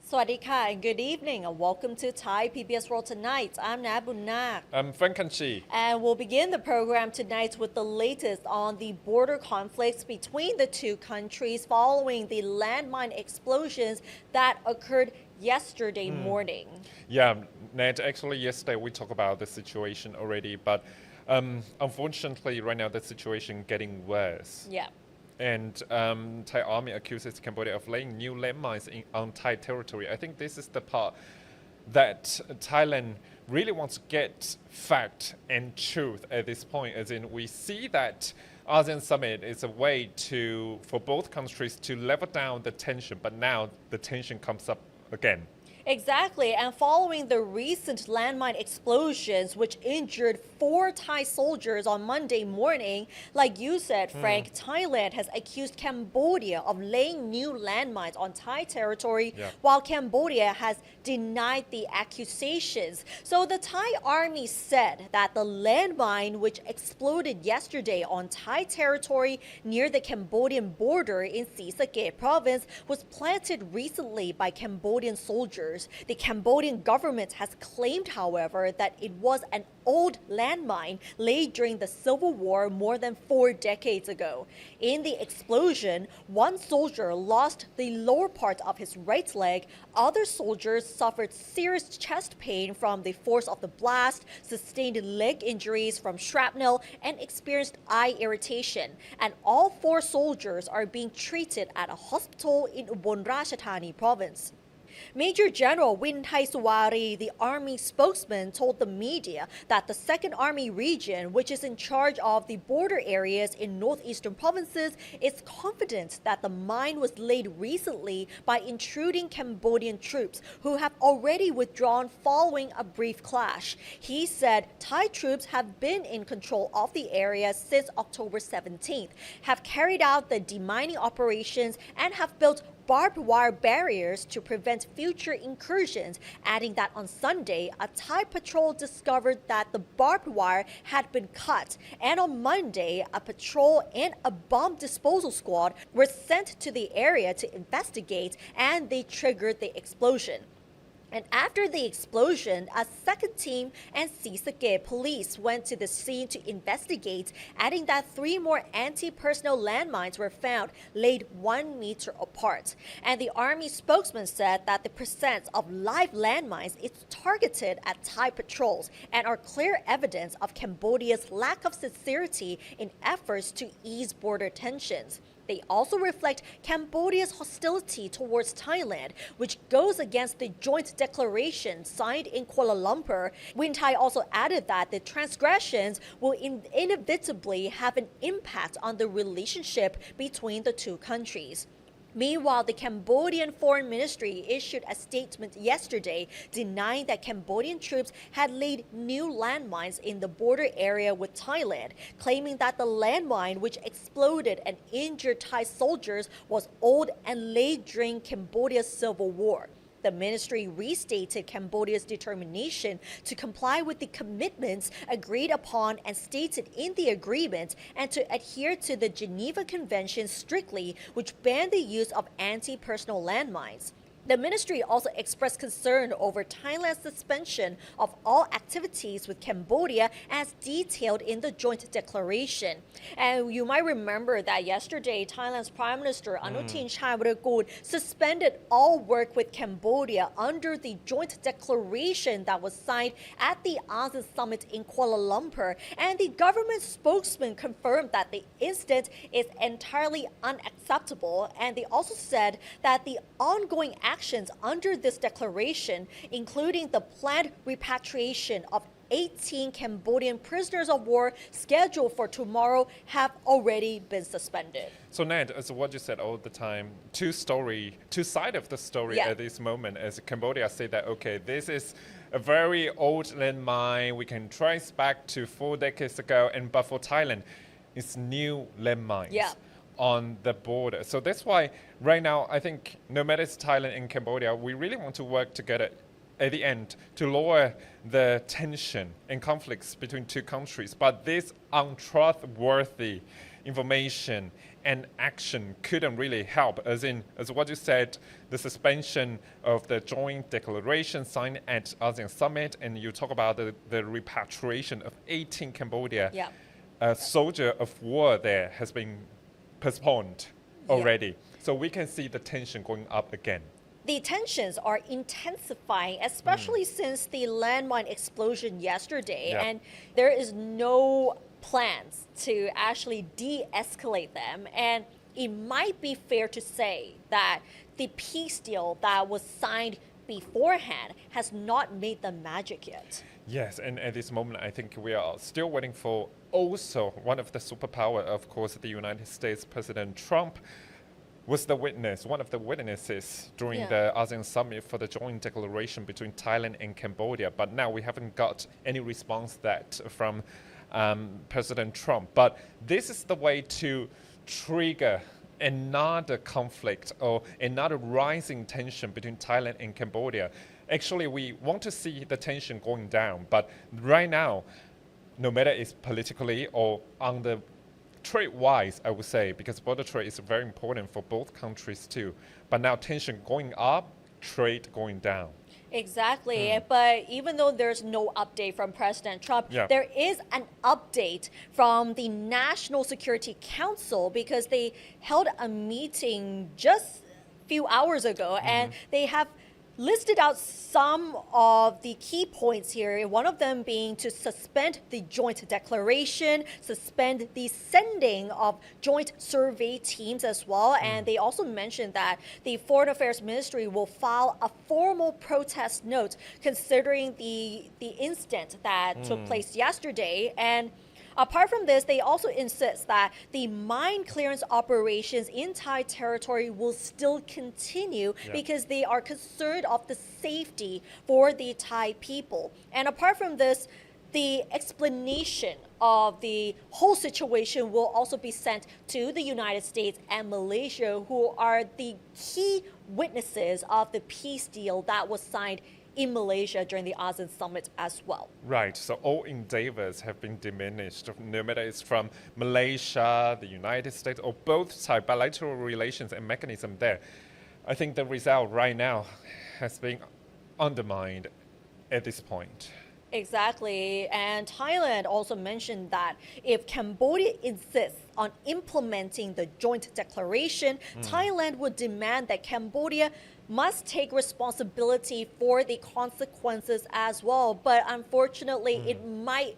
Swadika and good evening and welcome to Thai PBS World Tonight. I'm Nat Bunnak. I'm Frank Kanchi. And we'll begin the program tonight with the latest on the border conflicts between the two countries following the landmine explosions that occurred yesterday morning. Yeah, Ned, actually yesterday we talked about the situation already, but unfortunately right now the situation getting worse. Yeah. And Thai army accuses Cambodia of laying new landmines on Thai territory. I think this is the part that Thailand really wants to get fact and truth at this point, as in we see that ASEAN summit is a way for both countries to level down the tension, but now the tension comes up again. Exactly, and following the recent landmine explosions, which injured 4 Thai soldiers on Monday morning, like you said, Frank, Thailand has accused Cambodia of laying new landmines on Thai territory, while Cambodia has denied the accusations. So the Thai army said that the landmine, which exploded yesterday on Thai territory near the Cambodian border in Sisakhet province, was planted recently by Cambodian soldiers. The Cambodian government has claimed, however, that it was an old landmine laid during the Civil War more than 4 decades ago. In the explosion, one soldier lost the lower part of his right leg. Other soldiers suffered serious chest pain from the force of the blast, sustained leg injuries from shrapnel, and experienced eye irritation. And all 4 soldiers are being treated at a hospital in Ubon Ratchathani province. Major General Win Thai Suwari, the army spokesman, told the media that the 2nd Army Region, which is in charge of the border areas in northeastern provinces, is confident that the mine was laid recently by intruding Cambodian troops who have already withdrawn following a brief clash. He said Thai troops have been in control of the area since October 17th, have carried out the demining operations, and have built barbed wire barriers to prevent future incursions, adding that on Sunday, a Thai patrol discovered that the barbed wire had been cut, and on Monday, a patrol and a bomb disposal squad were sent to the area to investigate, and they triggered the explosion. And after the explosion, a 2nd team and Sisakhet police went to the scene to investigate, adding that 3 more anti-personnel landmines were found, laid 1 meter apart. And the army spokesman said that the presence of live landmines is targeted at Thai patrols and are clear evidence of Cambodia's lack of sincerity in efforts to ease border tensions. They also reflect Cambodia's hostility towards Thailand, which goes against the joint declaration signed in Kuala Lumpur. Win Thai also added that the transgressions will inevitably have an impact on the relationship between the two countries. Meanwhile, the Cambodian Foreign Ministry issued a statement yesterday denying that Cambodian troops had laid new landmines in the border area with Thailand, claiming that the landmine which exploded and injured Thai soldiers was old and laid during Cambodia's civil war. The ministry restated Cambodia's determination to comply with the commitments agreed upon and stated in the agreement, and to adhere to the Geneva Convention strictly, which banned the use of anti-personnel landmines. The ministry also expressed concern over Thailand's suspension of all activities with Cambodia as detailed in the joint declaration. And you might remember that yesterday, Thailand's Prime Minister Anutin Charnvirakul suspended all work with Cambodia under the joint declaration that was signed at the ASEAN summit in Kuala Lumpur. And the government spokesman confirmed that the incident is entirely unacceptable. And they also said that the ongoing actions under this declaration, including the planned repatriation of 18 Cambodian prisoners of war scheduled for tomorrow, have already been suspended. So Ned, as what you said all the time, two sides of the story at this moment, as Cambodia say that, okay, this is a very old landmine, we can trace back to 4 decades ago, but for Thailand, it's new landmines. On the border. So that's why right now, I think no matter it's Thailand and Cambodia, we really want to work together at the end to lower the tension and conflicts between two countries. But this untrustworthy information and action couldn't really help, as what you said, the suspension of the joint declaration signed at ASEAN summit, and you talk about the repatriation of 18 Cambodia soldier of war there has been postponed already. So we can see the tension going up again. The tensions are intensifying, especially since the landmine explosion yesterday, and there is no plans to actually de-escalate them. And it might be fair to say that the peace deal that was signed beforehand has not made the magic yet. Yes, and at this moment, I think we are still waiting for also one of the superpower, of course, the United States President Trump was one of the witnesses during the ASEAN summit for the joint declaration between Thailand and Cambodia. But now we haven't got any response from President Trump. But this is the way to trigger another conflict or another rising tension between Thailand and Cambodia. Actually, we want to see the tension going down, but right now, no matter it's politically or on the trade-wise, I would say, because border trade is very important for both countries too. But now tension going up, trade going down. Exactly, but even though there's no update from President Trump, there is an update from the National Security Council because they held a meeting just a few hours ago and they have listed out some of the key points here, one of them being to suspend the joint declaration, suspend the sending of joint survey teams as well. And they also mentioned that the Foreign Affairs Ministry will file a formal protest note considering the incident that took place yesterday. And apart from this, they also insist that the mine clearance operations in Thai territory will still continue because they are concerned of the safety for the Thai people. And apart from this, the explanation of the whole situation will also be sent to the United States and Malaysia, who are the key witnesses of the peace deal that was signed in Malaysia during the ASEAN summit as well. Right, so all endeavors have been diminished, no matter it's from Malaysia, the United States, or both side bilateral relations and mechanism there. I think the result right now has been undermined at this point. Exactly, and Thailand also mentioned that if Cambodia insists on implementing the joint declaration, Thailand would demand that Cambodia must take responsibility for the consequences as well. But unfortunately, it might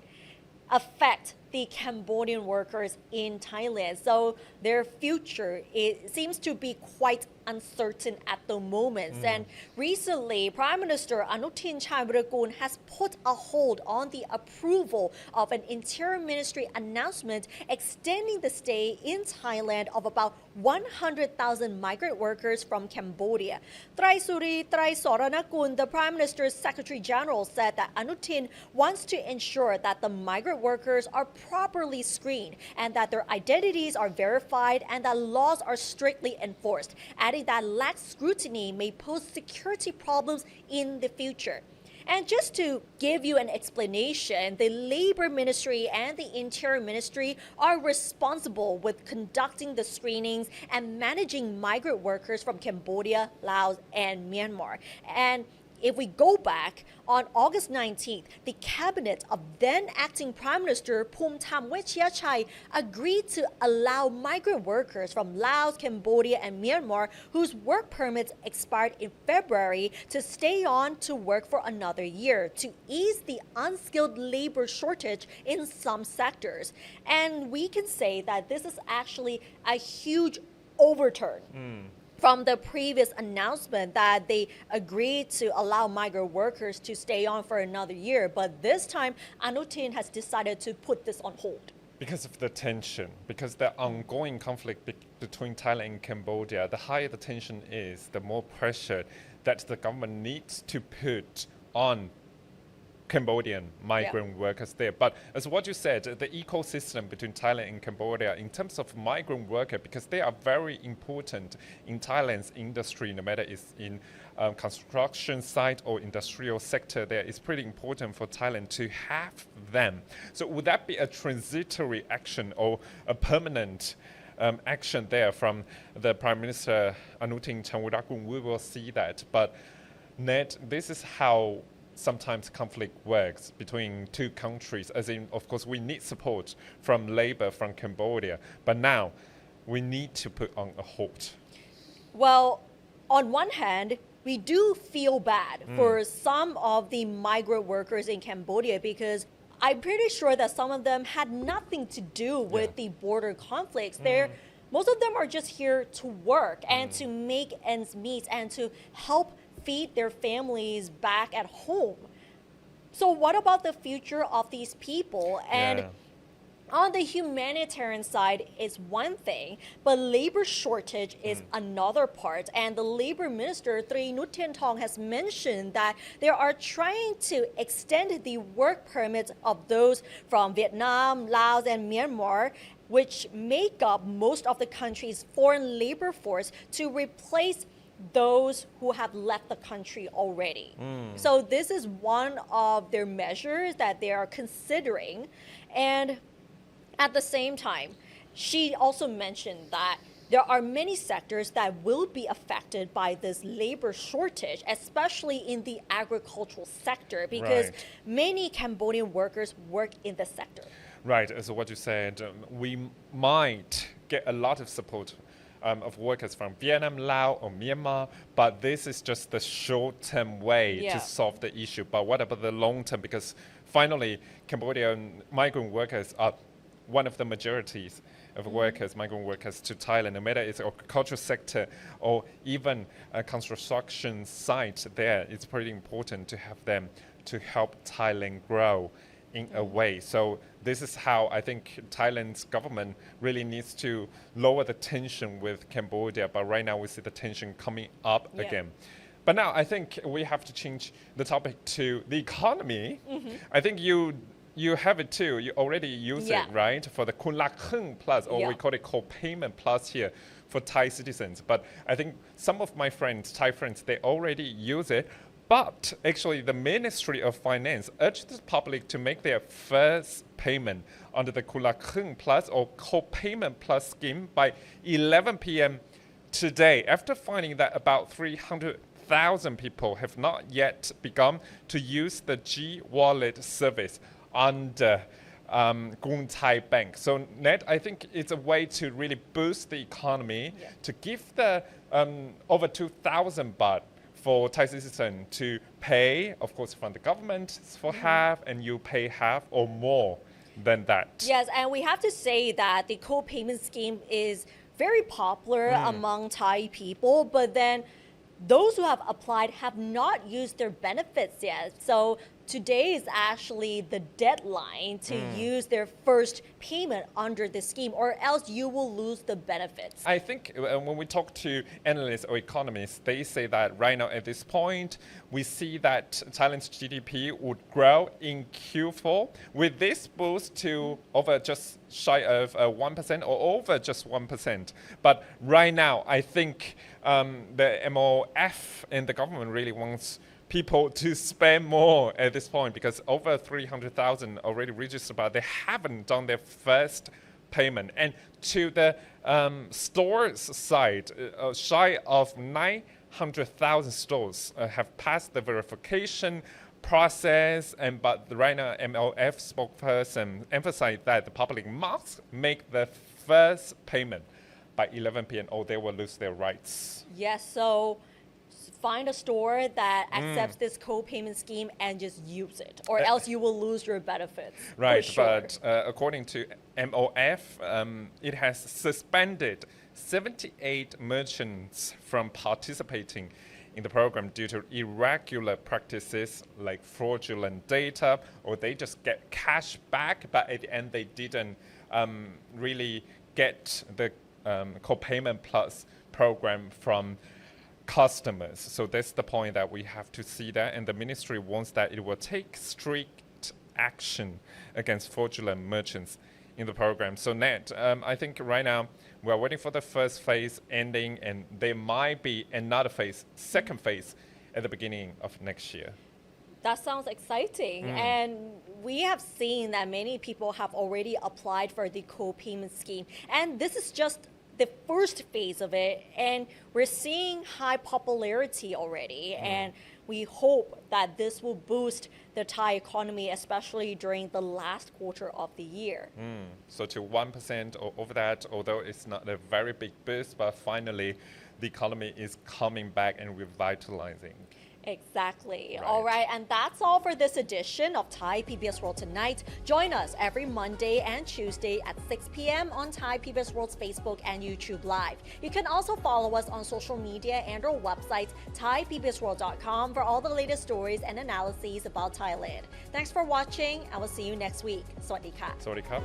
affect the Cambodian workers in Thailand. So their future, it seems to be quite uncertain at the moment. And recently, Prime Minister Anutin Charnvirakul has put a hold on the approval of an interior ministry announcement extending the stay in Thailand of about 100,000 migrant workers from Cambodia. Traisuri Traisoranakul, the Prime Minister's Secretary General, said that Anutin wants to ensure that the migrant workers are properly screened and that their identities are verified and that laws are strictly enforced, adding that lax scrutiny may pose security problems in the future. And just to give you an explanation, the Labor Ministry and the Interior Ministry are responsible with conducting the screenings and managing migrant workers from Cambodia, Laos, and Myanmar. And if we go back, on August 19th, the cabinet of then acting Prime Minister Phumtham Wechayachai agreed to allow migrant workers from Laos, Cambodia, and Myanmar whose work permits expired in February to stay on to work for another year to ease the unskilled labor shortage in some sectors. And we can say that this is actually a huge overturn from the previous announcement that they agreed to allow migrant workers to stay on for another year. But this time, Anutin has decided to put this on hold. Because of the tension, because the ongoing conflict between Thailand and Cambodia, the higher the tension is, the more pressure that the government needs to put on Cambodian migrant workers there. But as what you said, the ecosystem between Thailand and Cambodia in terms of migrant worker, because they are very important in Thailand's industry, no matter it's in construction site or industrial sector there, it's pretty important for Thailand to have them. So would that be a transitory action or a permanent action there from the Prime Minister Anutin Chanwurakul. We will see that. But Ned, this is how sometimes conflict works between two countries, as in, of course, we need support from labor from Cambodia, but now we need to put on a halt. Well, on one hand, we do feel bad for some of the migrant workers in Cambodia because I'm pretty sure that some of them had nothing to do with the border conflicts. Most of them are just here to work and to make ends meet and to help feed their families back at home. So what about the future of these people? And on the humanitarian side is one thing, but labor shortage is another part. And the labor minister, Tri Nutthian has mentioned that they are trying to extend the work permits of those from Vietnam, Laos, and Myanmar, which make up most of the country's foreign labor force, to replace those who have left the country already. So this is one of their measures that they are considering. And at the same time, she also mentioned that there are many sectors that will be affected by this labor shortage, especially in the agricultural sector, because many Cambodian workers work in the sector. Right, as what you said, we might get a lot of support of workers from Vietnam, Laos, or Myanmar, but this is just the short-term way to solve the issue. But what about the long-term? Because finally, Cambodian migrant workers are one of the majorities of workers, migrant workers to Thailand, no matter it's agricultural sector or even a construction site there. It's pretty important to have them to help Thailand grow in a way. So this is how I think Thailand's government really needs to lower the tension with Cambodia. But right now we see the tension coming up again. But now I think we have to change the topic to the economy. I think you have it too. You already use it, right? For the Kun Lak Kheng Plus, or we call it co-payment plus here for Thai citizens. But I think some of my friends, Thai friends, they already use it. But actually, the Ministry of Finance urged the public to make their first payment under the Kun Lak Kheng Plus or co-payment plus scheme by 11 p.m. today, after finding that about 300,000 people have not yet begun to use the G-Wallet service under Gung Thai Bank. So Ned, I think it's a way to really boost the economy, to give the over 2,000 baht for Thai citizens to pay, of course, from the government for half, and you pay half or more than that. Yes, and we have to say that the co-payment scheme is very popular among Thai people, but then those who have applied have not used their benefits yet. So today is actually the deadline to use their first payment under the scheme, or else you will lose the benefits. I think when we talk to analysts or economists, they say that right now at this point, we see that Thailand's GDP would grow in Q4 with this boost to over just shy of 1% or over just 1%. But right now, I think the MOF and the government really wants people to spend more at this point, because over 300,000 already registered, but they haven't done their first payment. And to the stores side, shy of 900,000 stores have passed the verification process, but right now MOF spokesperson emphasized that the public must make the first payment by 11 p.m. or they will lose their rights. Yes, so find a store that accepts this co-payment scheme and just use it, or else you will lose your benefits. Right, for sure. But according to MOF, it has suspended 78 merchants from participating in the program due to irregular practices like fraudulent data, or they just get cash back, but at the end they didn't really get the co-payment plus program from customers. So that's the point that we have to see that, and the ministry wants that it will take strict action against fraudulent merchants in the program. So Ned, I think right now we're waiting for the first phase ending, and there might be another phase, second phase, at the beginning of next year. That sounds exciting. And we have seen that many people have already applied for the co-payment scheme. And this is just the first phase of it. And we're seeing high popularity already. And we hope that this will boost the Thai economy, especially during the last quarter of the year. So to 1% or over that, although it's not a very big boost, but finally the economy is coming back and revitalizing. Exactly. Right. All right. And that's all for this edition of Thai PBS World Tonight. Join us every Monday and Tuesday at 6 p.m. on Thai PBS World's Facebook and YouTube Live. You can also follow us on social media and our website, thaipbsworld.com, for all the latest stories and analyses about Thailand. Thanks for watching, and we'll see you next week. สวัสดีค่ะ Sorry, Cup.